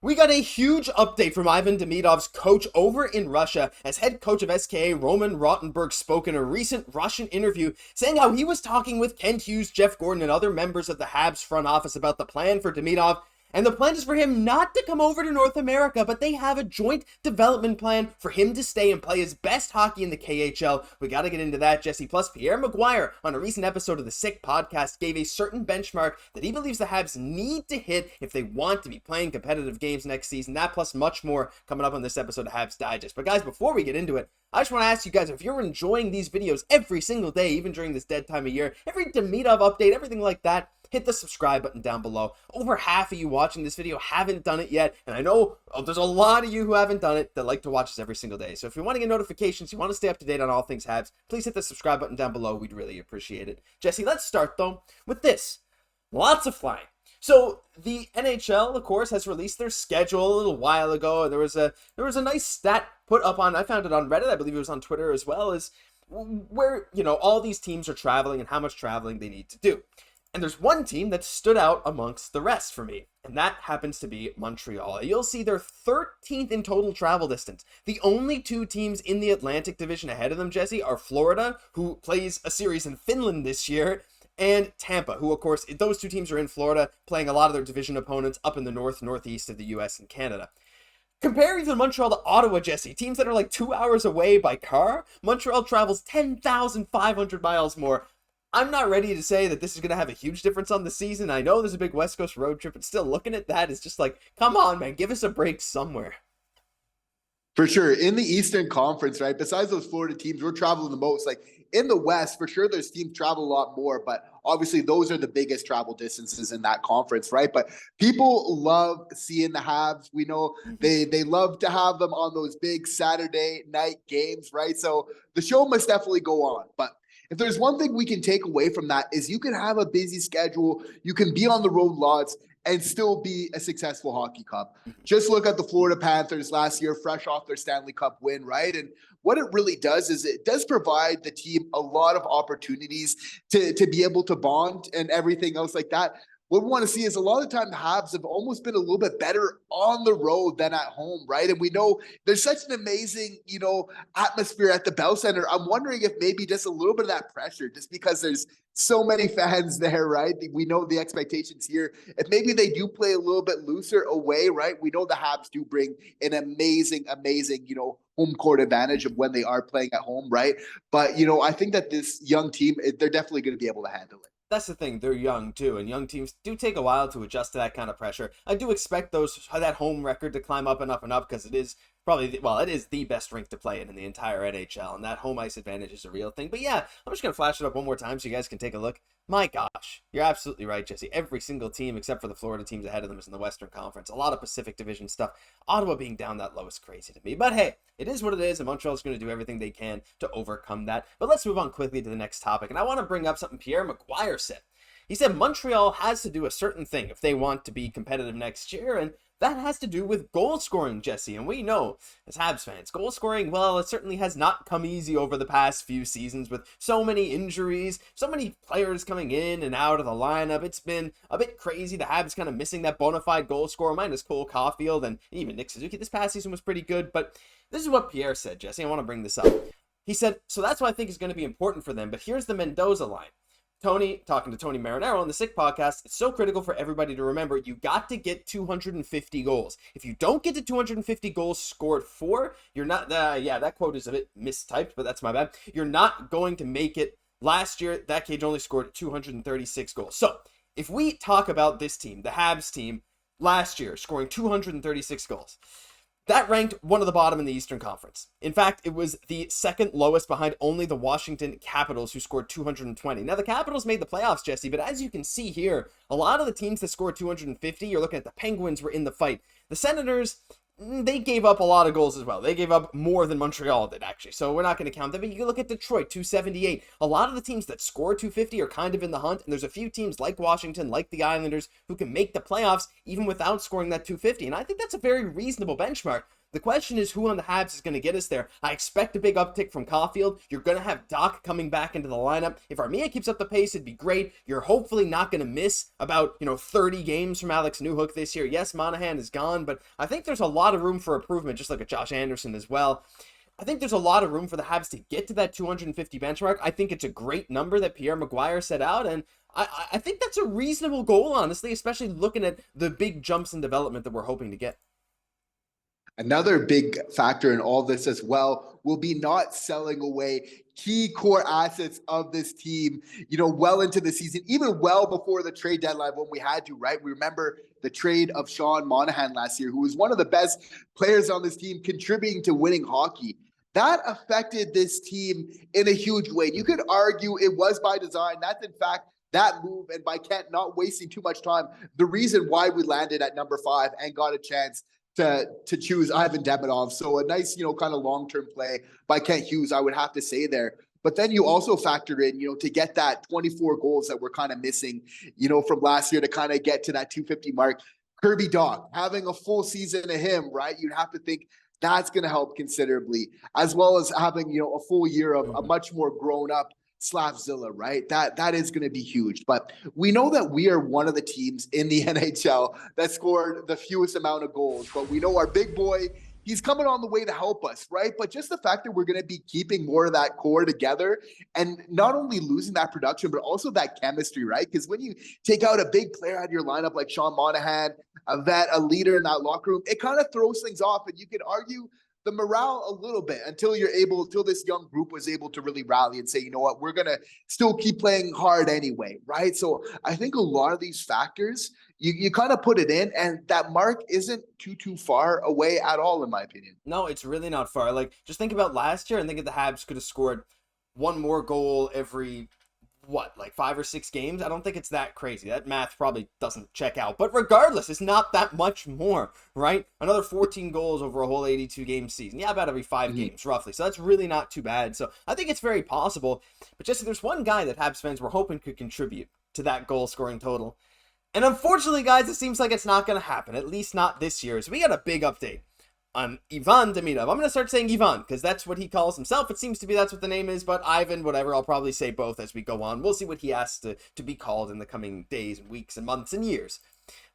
We got a huge update from Ivan Demidov's coach over in Russia, as head coach of SKA Roman Rottenberg spoke in a recent Russian interview, saying how he was talking with Kent Hughes, Jeff Gordon, and other members of the Habs front office about the plan for Demidov. And the plan is for him not to come over to North America, but they have a joint development plan for him to stay and play his best hockey in the KHL. We got to get into that, Jesse. Plus, Pierre McGuire, on a recent episode of the Sick podcast, gave a certain benchmark that he believes the Habs need to hit if they want to be playing competitive games next season. That plus much more coming up on this episode of Habs Digest. But guys, before we get into it, I just want to ask you guys, if you're enjoying these videos every single day, even during this dead time of year, every Demidov update, everything like that, hit the subscribe button down below. Over half of you watching this video haven't done it yet, and I know there's a lot of you who haven't done it that like to watch us every single day. So if you want to get notifications, you want to stay up to date on all things Habs, please hit the subscribe button down below. We'd really appreciate it. Jesse, let's start though with this. Lots of flying. So the NHL, of course, has released their schedule a little while ago. There was a nice stat put up on, I found it on Reddit, I believe it was on Twitter as well, as where, all these teams are traveling and how much traveling they need to do. And there's one team that stood out amongst the rest for me, and that happens to be Montreal. You'll see they're 13th in total travel distance. The only two teams in the Atlantic Division ahead of them, Jesse, are Florida, who plays a series in Finland this year, and Tampa, who, of course, those two teams are in Florida, playing a lot of their division opponents up in the northeast of the US and Canada. Comparing to Montreal to Ottawa, Jesse, teams that are like 2 hours away by car, Montreal travels 10,500 miles more. I'm not ready to say that this is going to have a huge difference on the season. I know there's a big West Coast road trip, but still looking at that is just like, come on, man, give us a break somewhere. For sure. In the Eastern Conference, right, besides those Florida teams, we're traveling the most. Like in the West, for sure, those teams travel a lot more, but obviously those are the biggest travel distances in that conference, right? But people love seeing the Habs. We know they love to have them on those big Saturday night games, right? So the show must definitely go on. But if there's one thing we can take away from that is you can have a busy schedule, you can be on the road lots, and still be a successful hockey club. Just look at the Florida Panthers last year, fresh off their Stanley Cup win, right? And what it really does is it does provide the team a lot of opportunities to be able to bond and everything else like that. What we want to see is a lot of the time the Habs have almost been a little bit better on the road than at home, right? And we know there's such an amazing, atmosphere at the Bell Center. I'm wondering if maybe just a little bit of that pressure, just because there's so many fans there, right? We know the expectations here. If maybe they do play a little bit looser away, right? We know the Habs do bring an amazing, home court advantage of when they are playing at home, right? But, I think that this young team, they're definitely going to be able to handle it. That's the thing, they're young too, and young teams do take a while to adjust to that kind of pressure. I do expect that home record to climb up and up and up, because it is probably, it is the best rink to play in the entire NHL, and that home ice advantage is a real thing. But yeah, I'm just going to flash it up one more time so you guys can take a look. My gosh, you're absolutely right, Jesse. Every single team, except for the Florida teams ahead of them, is in the Western Conference. A lot of Pacific Division stuff. Ottawa being down that low is crazy to me. But hey, it is what it is, and Montreal's going to do everything they can to overcome that. But let's move on quickly to the next topic, and I want to bring up something Pierre McGuire said. He said Montreal has to do a certain thing if they want to be competitive next year, and that has to do with goal scoring, Jesse. And we know, as Habs fans, goal scoring, well, it certainly has not come easy over the past few seasons with so many injuries, so many players coming in and out of the lineup. It's been a bit crazy. The Habs kind of missing that bona fide goal scorer, minus Caufield, and even Nick Suzuki this past season was pretty good. But this is what Pierre said, Jesse. I want to bring this up. He said, so that's what I think is going to be important for them. But here's the Mendoza line. Tony, talking to Tony Marinaro on the Sick podcast, it's so critical for everybody to remember, you got to get 250 goals. If you don't get to 250 goals scored for, you're not, that quote is a bit mistyped, but that's my bad. You're not going to make it. Last year, that Cage only scored 236 goals. So, if we talk about this team, the Habs team, last year, scoring 236 goals, that ranked one of the bottom in the Eastern Conference. In fact, it was the second lowest behind only the Washington Capitals, who scored 220. Now, the Capitals made the playoffs, Jesse, but as you can see here, a lot of the teams that scored 250, you're looking at the Penguins were in the fight. The Senators, they gave up a lot of goals as well. They gave up more than Montreal did, actually. So we're not going to count them. But you can look at Detroit, 278. A lot of the teams that score 250 are kind of in the hunt. And there's a few teams like Washington, like the Islanders, who can make the playoffs even without scoring that 250. And I think that's a very reasonable benchmark. The question is who on the Habs is going to get us there. I expect a big uptick from Caufield. You're going to have Dach coming back into the lineup. If Armia keeps up the pace, it'd be great. You're hopefully not going to miss about, 30 games from Alex Newhook this year. Yes, Monahan is gone, but I think there's a lot of room for improvement, just like a Josh Anderson as well. I think there's a lot of room for the Habs to get to that 250 benchmark. I think it's a great number that Pierre McGuire set out, and I think that's a reasonable goal, honestly, especially looking at the big jumps in development that we're hoping to get. Another big factor in all this as well will be not selling away key core assets of this team, well into the season, even well before the trade deadline when we had to, right? We remember the trade of Sean Monahan last year, who was one of the best players on this team contributing to winning hockey. That affected this team in a huge way. You could argue it was by design. That's in fact that move, and by Kent not wasting too much time, the reason why we landed at number 5 and got a chance to choose Ivan Demidov. So a nice, kind of long-term play by Kent Hughes, I would have to say there. But then you also factor in, to get that 24 goals that we're kind of missing, from last year to kind of get to that 250 mark. Kirby Dach, having a full season of him, right? You'd have to think that's going to help considerably, as well as having, a full year of a much more grown up Slafzilla, right? That is going to be huge. But we know that we are one of the teams in the NHL that scored the fewest amount of goals. But we know our big boy, he's coming on the way to help us, right? But just the fact that we're going to be keeping more of that core together and not only losing that production, but also that chemistry, right? Because when you take out a big player out of your lineup like Sean Monahan, a vet, a leader in that locker room, it kind of throws things off. And you could argue the morale a little bit until this young group was able to really rally and say, you know what, we're going to still keep playing hard anyway, right? So I think a lot of these factors, you kind of put it in, and that mark isn't too far away at all, in my opinion. No, it's really not far. Like, just think about last year and think if the Habs could have scored one more goal every 5 or 6 games? I don't think it's that crazy. That math probably doesn't check out. But regardless, it's not that much more, right? Another 14 goals over a whole 82 game season. Yeah, about every 5 games, roughly. So that's really not too bad. So I think it's very possible. But Jesse, there's one guy that Habs fans were hoping could contribute to that goal scoring total. And unfortunately, guys, it seems like it's not going to happen. At least not this year. So we got a big update on Ivan Demidov. I'm going to start saying Ivan because that's what he calls himself. It seems to be that's what the name is, but Ivan, whatever, I'll probably say both as we go on. We'll see what he asks to be called in the coming days, weeks, and months, and years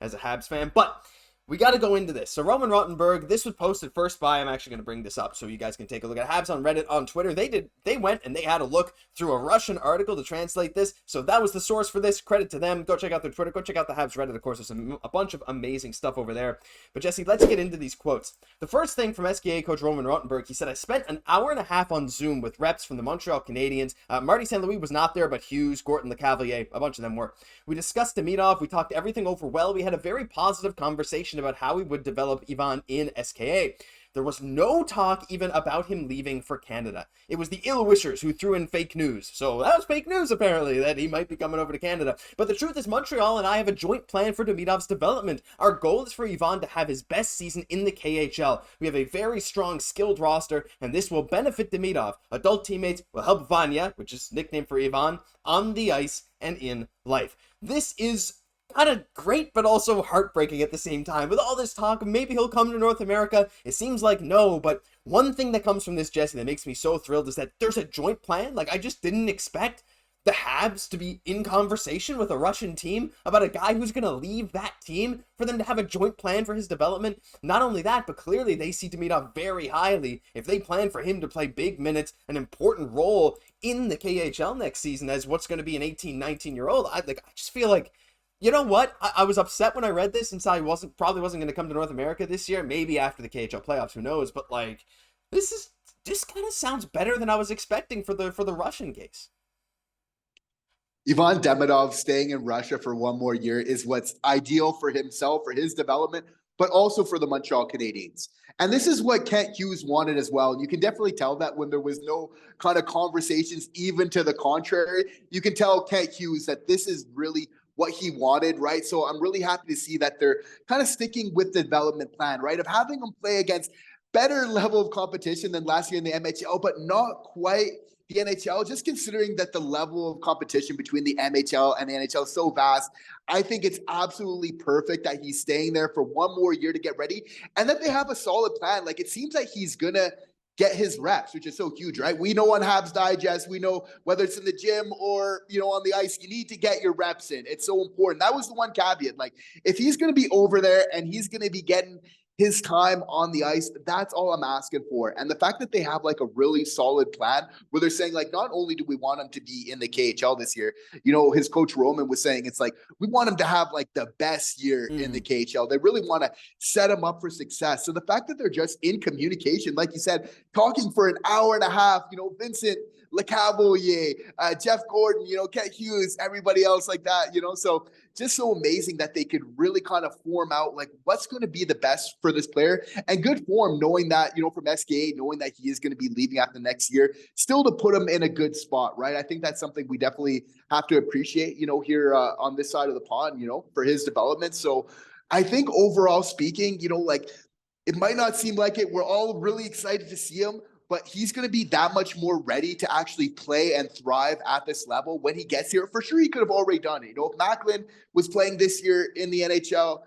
as a Habs fan. But we got to go into this. So Roman Rottenberg, this was posted first by, I'm actually going to bring this up so you guys can take a look at Habs on Reddit, on Twitter. They went and they had a look through a Russian article to translate this. So that was the source for this. Credit to them. Go check out their Twitter. Go check out the Habs Reddit. Of course, there's a bunch of amazing stuff over there. But Jesse, let's get into these quotes. The first thing from SKA coach Roman Rottenberg, he said, I spent an hour and a half on Zoom with reps from the Montreal Canadiens. Marty St. Louis was not there, but Hughes, Gorton, Lecavalier, a bunch of them were. We discussed Demidov. We talked everything over well. We had a very positive conversation about how we would develop Ivan in SKA. There was no talk even about him leaving for Canada. It was the ill-wishers who threw in fake news. So that was fake news, apparently, that he might be coming over to Canada. But the truth is, Montreal and I have a joint plan for Demidov's development. Our goal is for Ivan to have his best season in the KHL. We have a very strong, skilled roster, and this will benefit Demidov. Adult teammates will help Vanya, which is nickname for Ivan, on the ice and in life. This is kind of great, but also heartbreaking at the same time. With all this talk, maybe he'll come to North America. It seems like no, but one thing that comes from this, Jesse, that makes me so thrilled is that there's a joint plan. Like, I just didn't expect the Habs to be in conversation with a Russian team about a guy who's going to leave that team, for them to have a joint plan for his development. Not only that, but clearly they see Demidov very highly if they plan for him to play big minutes, an important role in the KHL next season as what's going to be an 18, 19-year-old. I just feel like, you know what? I was upset when I read this and saw he probably wasn't going to come to North America this year. Maybe after the KHL playoffs, who knows? But like, this kind of sounds better than I was expecting for the Russian case. Ivan Demidov staying in Russia for one more year is what's ideal for himself, for his development, but also for the Montreal Canadiens. And this is what Kent Hughes wanted as well. And you can definitely tell that when there was no kind of conversations, even to the contrary. You can tell Kent Hughes that this is really what he wanted, right? So I'm really happy to see that they're kind of sticking with the development plan, right? Of having him play against better level of competition than last year in the MHL, but not quite the NHL, just considering that the level of competition between the MHL and the NHL is so vast, I think it's absolutely perfect that he's staying there for one more year to get ready and that they have a solid plan. Like, it seems like he's going to get his reps, which is so huge, right? We know on Habs Digest, we know whether it's in the gym or, on the ice, you need to get your reps in. It's so important. That was the one caveat. Like, if he's going to be over there and he's going to be getting his time on the ice, that's all I'm asking for. And the fact that they have like a really solid plan where they're saying, like, not only do we want him to be in the KHL this year, his coach Roman was saying, it's like, we want him to have like the best year in the KHL. They really want to set him up for success. So the fact that they're just in communication, like you said, talking for an hour and a half, Vincent Lecavalier, Jeff Gordon, Kent Hughes, everybody else like that, so just so amazing that they could really kind of form out like what's going to be the best for this player, and good form knowing that, from SKA, knowing that he is going to be leaving after next year, still to put him in a good spot, right? I think that's something we definitely have to appreciate, here on this side of the pond, for his development. So I think overall speaking, like, it might not seem like it. We're all really excited to see him, but he's going to be that much more ready to actually play and thrive at this level when he gets here. For sure, he could have already done it. If Macklin was playing this year in the NHL,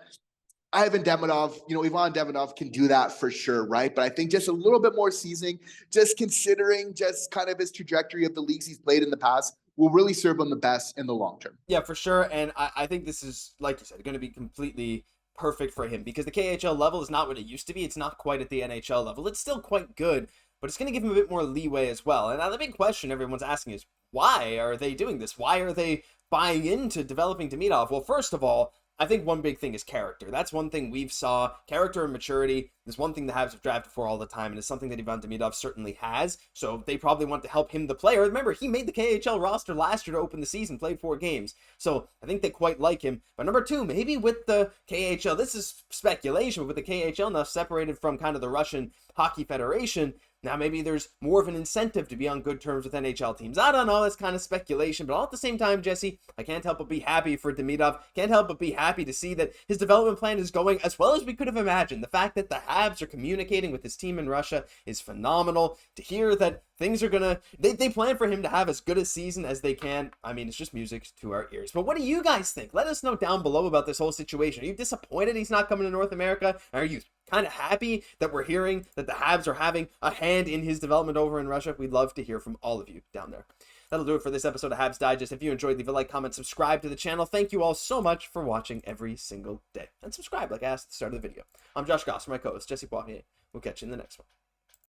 Ivan Demidov, Ivan Demidov can do that for sure, right? But I think just a little bit more seasoning, just considering just kind of his trajectory of the leagues he's played in the past, will really serve him the best in the long term. Yeah, for sure. And I think this is, like you said, going to be completely perfect for him because the KHL level is not what it used to be. It's not quite at the NHL level. It's still quite good, but it's going to give him a bit more leeway as well. And now the big question everyone's asking is, why are they doing this? Why are they buying into developing Demidov? Well, first of all, I think one big thing is character. That's one thing we've saw. Character and maturity is one thing the Habs have drafted for all the time, and it's something that Ivan Demidov certainly has. So they probably want to help him, the player. Remember, he made the KHL roster last year to open the season, played 4 games. So I think they quite like him. But number 2, maybe with the KHL, this is speculation, but with the KHL now separated from kind of the Russian Hockey Federation, now maybe there's more of an incentive to be on good terms with NHL teams. I don't know, that's kind of speculation, but all at the same time, Jesse, I can't help but be happy for Demidov. Can't help but be happy to see that his development plan is going as well as we could have imagined. The fact that the Habs are communicating with his team in Russia is phenomenal. To hear that things are gonna, they plan for him to have as good a season as they can. I mean, it's just music to our ears. But what do you guys think? Let us know down below about this whole situation. Are you disappointed he's not coming to North America? Are you kind of happy that we're hearing that the Habs are having a hand in his development over in Russia? We'd love to hear from all of you down there. That'll do it for this episode of Habs Digest. If you enjoyed, leave a like, comment, subscribe to the channel. Thank you all so much for watching every single day. And subscribe like I asked at the start of the video. I'm Josh Gosse, my co-host, Jesse Poirier. We'll catch you in the next one.